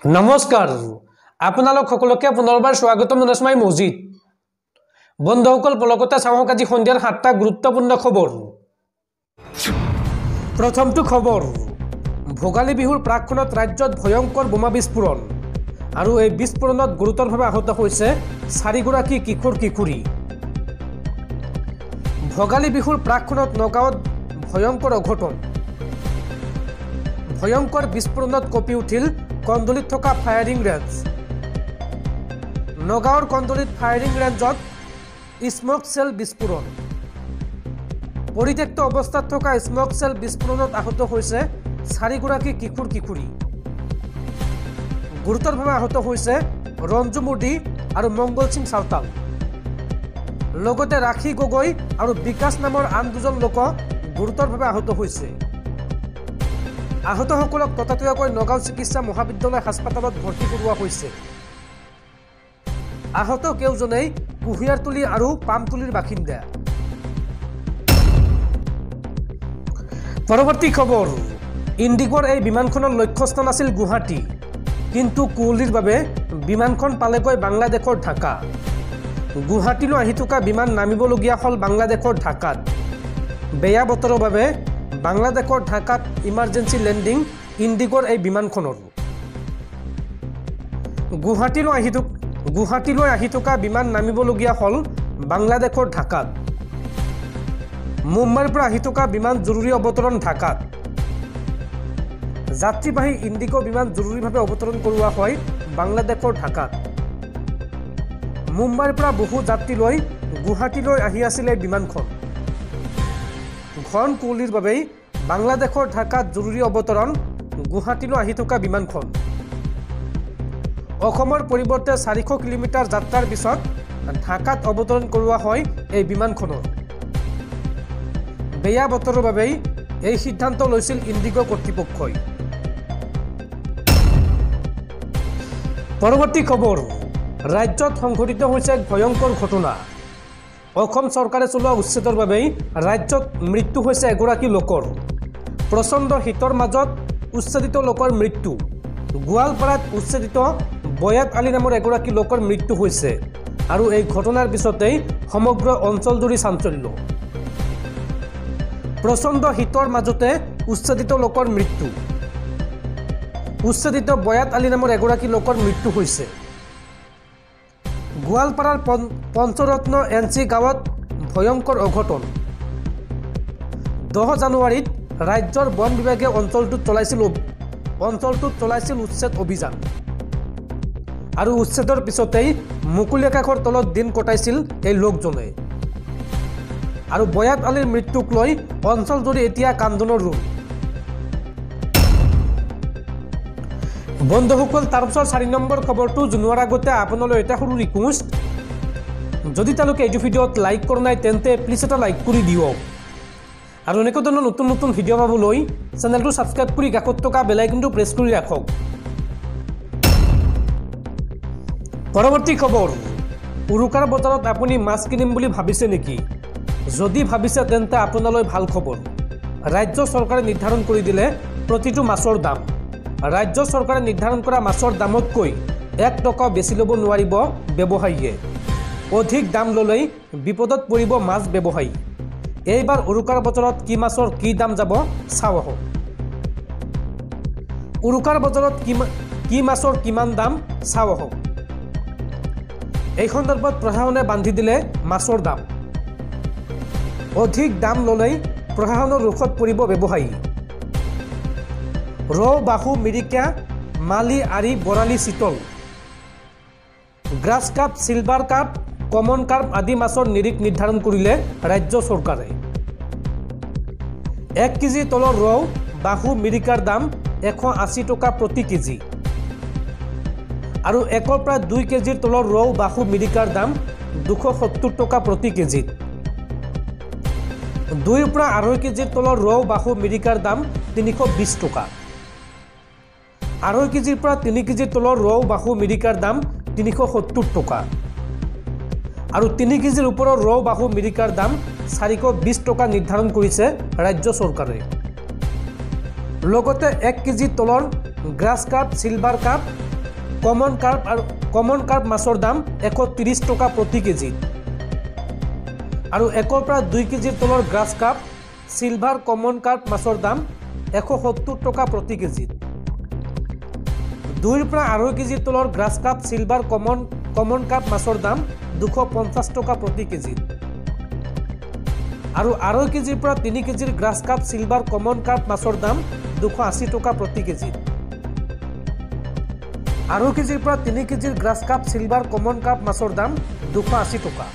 নমস্কাৰ আপোনালোক সকলোকে পুনৰবাৰ স্বাগতম জনাইছো মই মজিদ বন্ধুসকল পলকতে চাওক আজি সন্ধিয়াৰ 7টা গুৰুত্বপূৰ্ণ খবৰ প্ৰথমটো খবৰ ভোগালী বিহুৰ প্ৰাকক্ষণত ৰাজ্যত ভয়ংকৰ বোমা বিস্ফোৰণ আৰু এই বিস্ফোৰণত গুৰুতৰভাৱে আহত হৈছে 4 গৰাকী কিশোৰী ভোগালী বিহুৰ প্ৰাকক্ষণত নগাঁৱত ভয়ংকৰ অঘটন ভয়ংকৰ বিস্ফোৰণত কঁপি উঠিল কন্দলিত থকা ফায়াৰিং ৰেঞ্জ নগাঁৱৰ কন্দলিত ফায়াৰিং ৰেঞ্জত স্মক সেল বিস্ফোৰণ পৰিত্যক্ত অৱস্থাত থকা স্মক সেল বিস্ফোৰণত আহত হৈছে 4 গৰাকী কিশোৰী গুৰুতৰভাৱে আহত হৈছে ৰঞ্জু মোদী আৰু মংগল সিং সাঁওতাল লগতে ৰাখি গগৈ আৰু বিকাশ নামৰ আন দুজন লোক গুৰুতৰভাৱে আহত হৈছে আহতসকলক ততাতৈয়াকৈ নগাঁও চিকিৎসা মহাবিদ্যালয় হাস্পাতালত ভৰ্তি কৰোৱা হৈছে আহত কেউজনেই কুহিয়াৰতুলি আৰু পামতুলিৰ বাসিন্দা পৰৱৰ্তী খবৰ ইণ্ডিগোৰ এই বিমানখনৰ লক্ষ্যস্থান আছিল গুৱাহাটী কিন্তু কুঁৱলীৰ বাবে বিমানখন পালেগৈ বাংলাদেশৰ ঢাকা গুৱাহাটীলৈ আহি থকা বিমান নামিবলগীয়া হ'ল বাংলাদেশৰ ঢাকাত বেয়া বতৰৰ বাবে বাংলাদেশৰ ঢাকাত ইমাৰ্জেন্সি লেণ্ডিং ইণ্ডিগোৰ এই বিমানখনৰ গুৱাহাটীলৈ আহি থকা বিমান নামিবলগীয়া হ'ল বাংলাদেশৰ ঢাকাত মুম্বাইৰ পৰা আহি থকা বিমান জৰুৰী অৱতৰণ ঢাকাত যাত্ৰীবাহী ইণ্ডিগো বিমান জৰুৰীভাৱে অৱতৰণ কৰোৱা হয় বাংলাদেশৰ ঢাকাত মুম্বাইৰ পৰা বহু যাত্ৰী লৈ গুৱাহাটীলৈ আহি আছিল এই বিমানখন ঘন কুঁৱলীৰ বাবে বাংলাদেশৰ ঢাকাত জৰুৰী অৱতৰণ গুৱাহাটীলৈ আহি থকা বিমানখন অসমৰ পৰিৱৰ্তে 400 কিলোমিটাৰ যাত্ৰাৰ পিছত ঢাকাত অৱতৰণ কৰোৱা হয় এই বিমানখনৰ বেয়া বতৰৰ বাবে এই সিদ্ধান্ত লৈছিল ইণ্ডিগো কৰ্তৃপক্ষই পৰৱৰ্তী খবৰ ৰাজ্যত সংঘটিত হৈছে এক ভয়ংকৰ ঘটনা অসম চৰকাৰে চলোৱা উচ্ছেদৰ বাবে ৰাজ্যত মৃত্যু হৈছে এগৰাকী লোকৰ প্ৰচণ্ড শীতৰ মাজত উচ্ছেদিত লোকৰ মৃত্যু গোৱালপাৰাত উচ্ছেদিত বয়াত আলী নামৰ এগৰাকী লোকৰ মৃত্যু হৈছে আৰু এই ঘটনাৰ পিছতেই সমগ্ৰ অঞ্চলজুৰি চাঞ্চল্য প্ৰচণ্ড শীতৰ মাজতে উচ্ছেদিত লোকৰ মৃত্যু উচ্ছেদিত বয়াত আলী নামৰ এগৰাকী লোকৰ মৃত্যু হৈছে গোৱালপাৰাৰ পঞ্চৰত্ন এনচি গাঁৱত ভয়ংকৰ অঘটন 10 জানুৱাৰীত ৰাজ্যৰ বন বিভাগে অঞ্চলটোত চলাইছিল উচ্ছেদ অভিযান আৰু উচ্ছেদৰ পিছতেই মুকলি আকাশৰ তলত দিন কটাইছিল এই লোকজনে আৰু বয়াত আলীৰ মৃত্যুক লৈ অঞ্চলজুৰি এতিয়া কান্দোনৰ ৰূপ বন্ধুসকল তাৰপিছত 4 নম্বৰ খবৰটো জনোৱাৰ আগতে আপোনালৈ এটা সৰু ৰিকুৱেষ্ট যদি তেওঁলোকে এই ভিডিঅ'ত লাইক কৰা নাই তেন্তে প্লিজ এটা লাইক কৰি দিয়ক আৰু এনেকুৱা ধৰণৰ নতুন নতুন ভিডিঅ' পাবলৈ চেনেলটো ছাবস্ক্ৰাইব কৰি কাষত থকা বেল আইকনটো প্ৰেছ কৰি ৰাখক পৰৱৰ্তী খবৰ উৰুকাৰ বজাৰত আপুনি মাছ কিনিম বুলি ভাবিছে নেকি যদি ভাবিছে তেন্তে আপোনালৈ ভাল খবৰ ৰাজ্য চৰকাৰে নিৰ্ধাৰণ কৰি দিলে প্ৰতিটো মাছৰ দাম ৰাজ্য চৰকাৰে নিৰ্ধাৰণ কৰা মাছৰ দামতকৈ 1 টকা বেছি ল'ব নোৱাৰিব ব্যৱসায়ীয়ে অধিক দাম ল'লেই বিপদত পৰিব মাছ ব্যৱসায়ী এইবাৰ উৰুকাৰ বজাৰত কি মাছৰ কি দাম যাব চাওঁ আহক উৰুকাৰ বজাৰত কি মাছৰ কিমান দাম চাওঁ আহক এই সন্দৰ্ভত প্ৰশাসনে বান্ধি দিলে মাছৰ দাম অধিক দাম ল'লেই প্ৰশাসনৰ ৰোষত পৰিব ব্যৱসায়ী ৰৌ বাহু মিৰিকা মালি আৰি বৰালি চিতল grass cup silver cup common carp আদি মাছৰ নিৰিখ নিৰ্ধাৰণ কৰিলে ৰাজ্য চৰকাৰে 1 কেজি তলৰ ৰৌ বাহু মিৰিকাৰ দাম 180 টকা প্ৰতি কেজি আৰু 1 পৰা 2 কেজিৰ তলৰ ৰৌ বাহু মিৰিকাৰ দাম 270 টকা প্ৰতি কেজিত 2 পৰা 2.5 কেজিৰ তলৰ ৰৌ বাহু মিৰিকাৰ দাম 320 টকা 2.5 কেজিৰ পৰা 3 কেজিৰ তলৰ ৰৌ বাহু মিৰিকাৰ দাম 370 টকা আৰু 3 কেজিৰ ওপৰৰ ৰৌ বাহু মিৰিকাৰ দাম 420 টকা নিৰ্ধাৰণ কৰিছে ৰাজ্য চৰকাৰে লগতে 1 কেজি তলৰ grass carp, silver carp, common carp মাছৰ দাম 130 টকা প্ৰতি কেজিত। আৰু 1 পৰা 2 কেজিৰ তলৰ grass carp, silver, common carp মাছৰ দাম 170 টকা প্ৰতি কেজিত। 2 পৰা 2.5 কেজিৰ তলৰ grass carp, silver, common carp মাছৰ দাম 250 টকা প্ৰতি কেজিত। আৰু 2.5 কেজিৰ পৰা 3 কেজিৰ grass carp, silver, common carp মাছৰ দাম 280 টকা প্ৰতি কেজিত। 2.5 কেজিৰ পৰা 3 কেজিৰ grass carp, silver, common carp মাছৰ দাম 280 টকা।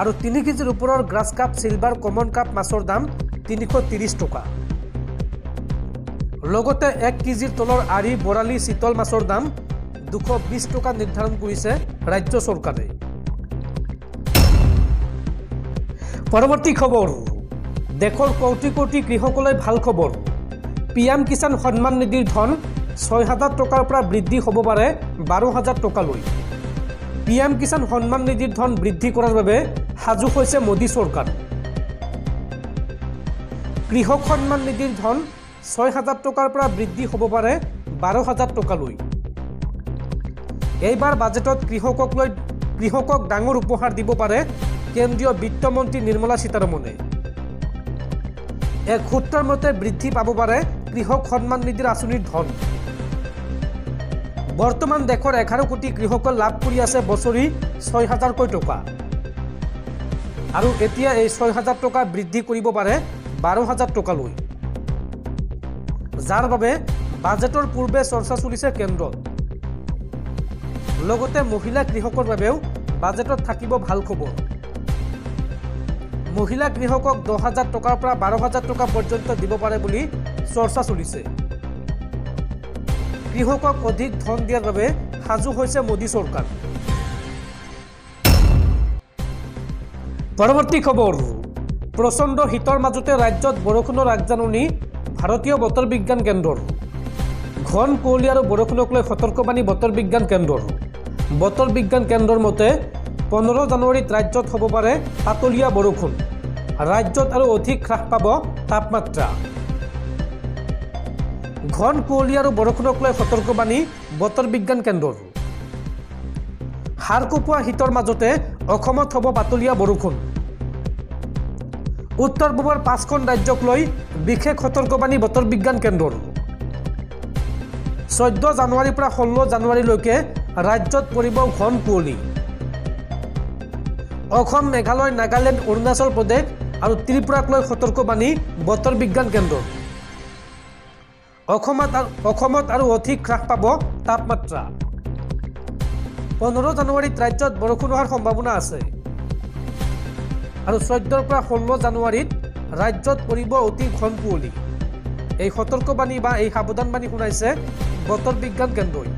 আৰু 3 কেজিৰ ওপৰৰ grass carp, silver, common carp মাছৰ দাম 330 টকা। লগতে 1 কেজিৰ তলৰ আৰি, বৰালি, চিতল মাছৰ দাম 220 টকা নিৰ্ধাৰণ কৰিছে ৰাজ্য চৰকাৰে। পৰৱৰ্তী খবৰ, দেশৰ কোটি কোটি কৃষকলৈ ভাল খবৰ। PM কিষাণ সন্মান নিধিৰ ধন 6,000 টকাৰ পৰা বৃদ্ধি হ'ব পাৰে 12,000 টকালৈ। PM কিষাণ সন্মান নিধিৰ ধন বৃদ্ধি কৰাৰ বাবে সাজু হৈছে মোদী চৰকাৰ। কৃষক সন্মান নিধিৰ ধন 6,000 টকাৰ পৰা বৃদ্ধি হ'ব পাৰে 12,000 টকালৈ। এইবাৰ বাজেটত কৃষকক ডাঙৰ উপহাৰ দিব পাৰে কেন্দ্ৰীয় বিত্তমন্ত্ৰী নিৰ্মলা সীতাৰমণে। এক সূত্ৰৰ মতে বৃদ্ধি পাব পাৰে কৃষক সন্মান নিধিৰ আঁচনিৰ ধন। বৰ্তমান দেশৰ 11 কোটি কৃষকে লাভ কৰি আছে বছৰি 6,000কৈ টকা। আৰু এতিয়া এই 6,000 টকা বৃদ্ধি কৰিব পাৰে 12,000 টকালৈ, যাৰ বাবে বাজেটৰ পূৰ্বে চৰ্চা চলিছে কেন্দ্ৰত। লগতে মহিলা কৃষকৰ বাবেও বাজেটত থাকিব ভাল খবৰ। মহিলা কৃষকক 10,000 টকাৰ পৰা 12,000 টকা পৰ্যন্ত দিব পাৰে বুলি চৰ্চা চলিছে। কৃষকক অধিক ধন দিয়াৰ বাবে সাজু হৈছে মোদী চৰকাৰ। পৰৱৰ্তী খবৰ, প্ৰচণ্ড শীতৰ মাজতে ৰাজ্যত বৰষুণৰ আগজাননী ভাৰতীয় বতৰ বিজ্ঞান কেন্দ্ৰৰ। ঘন কুঁৱলী আৰু বৰষুণক লৈ সতৰ্কবাণী বতৰ বিজ্ঞান কেন্দ্ৰৰ। বতৰ বিজ্ঞান কেন্দ্ৰৰ মতে 15 জানুৱাৰীত ৰাজ্যত হ'ব পাৰে পাতলীয়া বৰষুণ। ৰাজ্যত আৰু অধিক হ্ৰাস পাব তাপমাত্ৰা। ঘন কুঁৱলী আৰু বৰষুণক লৈ সতৰ্কবাণী বতৰ বিজ্ঞান কেন্দ্ৰৰ। হাড় কঁপোৱা শীতৰ মাজতে অসমত হ'ব পাতলীয়া বৰষুণ। উত্তৰ পূবৰ 5খন ৰাজ্যক লৈ বিশেষ সতৰ্কবাণী বতৰ বিজ্ঞান কেন্দ্ৰৰ। 14 জানুৱাৰীৰ পৰা 16 জানুৱাৰীলৈকে ৰাজ্যত পৰিব ঘন কুঁৱলী। অসম, মেঘালয়, নাগালেণ্ড, অৰুণাচল প্ৰদেশ আৰু ত্ৰিপুৰাক লৈ সতৰ্কবাণী বতৰ বিজ্ঞান কেন্দ্ৰৰ। অসমত আৰু অধিক হ্ৰাস পাব তাপমাত্ৰা। 15 জানুৱাৰীত ৰাজ্যত বৰষুণ হোৱাৰ সম্ভাৱনা আছে। আৰু 14 পৰা 16 জানুৱাৰীত ৰাজ্যত পৰিব অতি ঘন কুঁৱলী। এই সতৰ্কবাণী বা এই সাৱধানবাণী শুনাইছে বতৰ বিজ্ঞান কেন্দ্ৰই।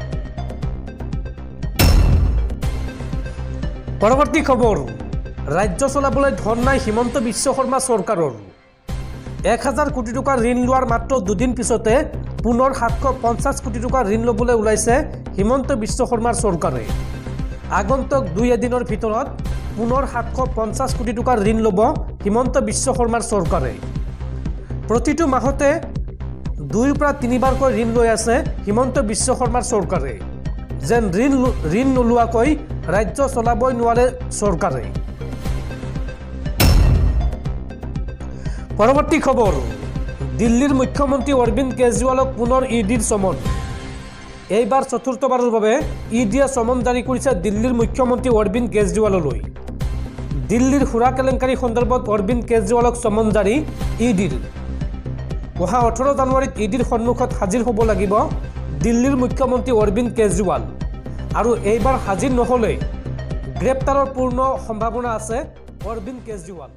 পৰৱৰ্তী খবৰ, ৰাজ্য চলাবলৈ ধন নাই হিমন্ত বিশ্ব শৰ্মা চৰকাৰৰ। 1,000 কোটি টকাৰ ঋণ লোৱাৰ মাত্ৰ দুদিন পিছতে পুনৰ 750 কোটি টকাৰ ঋণ ল'বলৈ ওলাইছে হিমন্ত বিশ্ব শৰ্মাৰ চৰকাৰে। আগন্তুক 2 এদিনৰ ভিতৰত পুনৰ 750 কোটি টকাৰ ঋণ ল'ব হিমন্ত বিশ্ব শৰ্মাৰ চৰকাৰে। প্ৰতিটো মাহতে 2 পৰা 3 বাৰকৈ ঋণ লৈ আছে হিমন্ত বিশ্ব শৰ্মাৰ চৰকাৰে। যেন ঋণ নোলোৱাকৈ ৰাজ্য চলাবই নোৱাৰে চৰকাৰে। পৰৱৰ্তী খবৰ, দিল্লীৰ মুখ্যমন্ত্ৰী অৰবিন্দ কেজৰিৱালক পুনৰ ইডিৰ চমন। এইবাৰ চতুৰ্থবাৰৰ বাবে ইডিয়ে চমন জাৰি কৰিছে দিল্লীৰ মুখ্যমন্ত্ৰী অৰবিন্দ কেজৰিৱাললৈ। দিল্লীৰ সুৰা কেলেংকাৰী সন্দৰ্ভত অৰবিন্দ কেজৰিৱালক চমন জাৰি ইডিৰ। অহা 18 জানুৱাৰীত ইডিৰ সন্মুখত হাজিৰ হ'ব লাগিব দিল্লীৰ মুখ্যমন্ত্ৰী অৰবিন্দ কেজৰিৱাল। আৰু এইবাৰ হাজিৰ নহ'লে গ্ৰেপ্তাৰৰ পূৰ্ণ সম্ভাৱনা আছে অৰবিন্দ কেজৰিৱাল।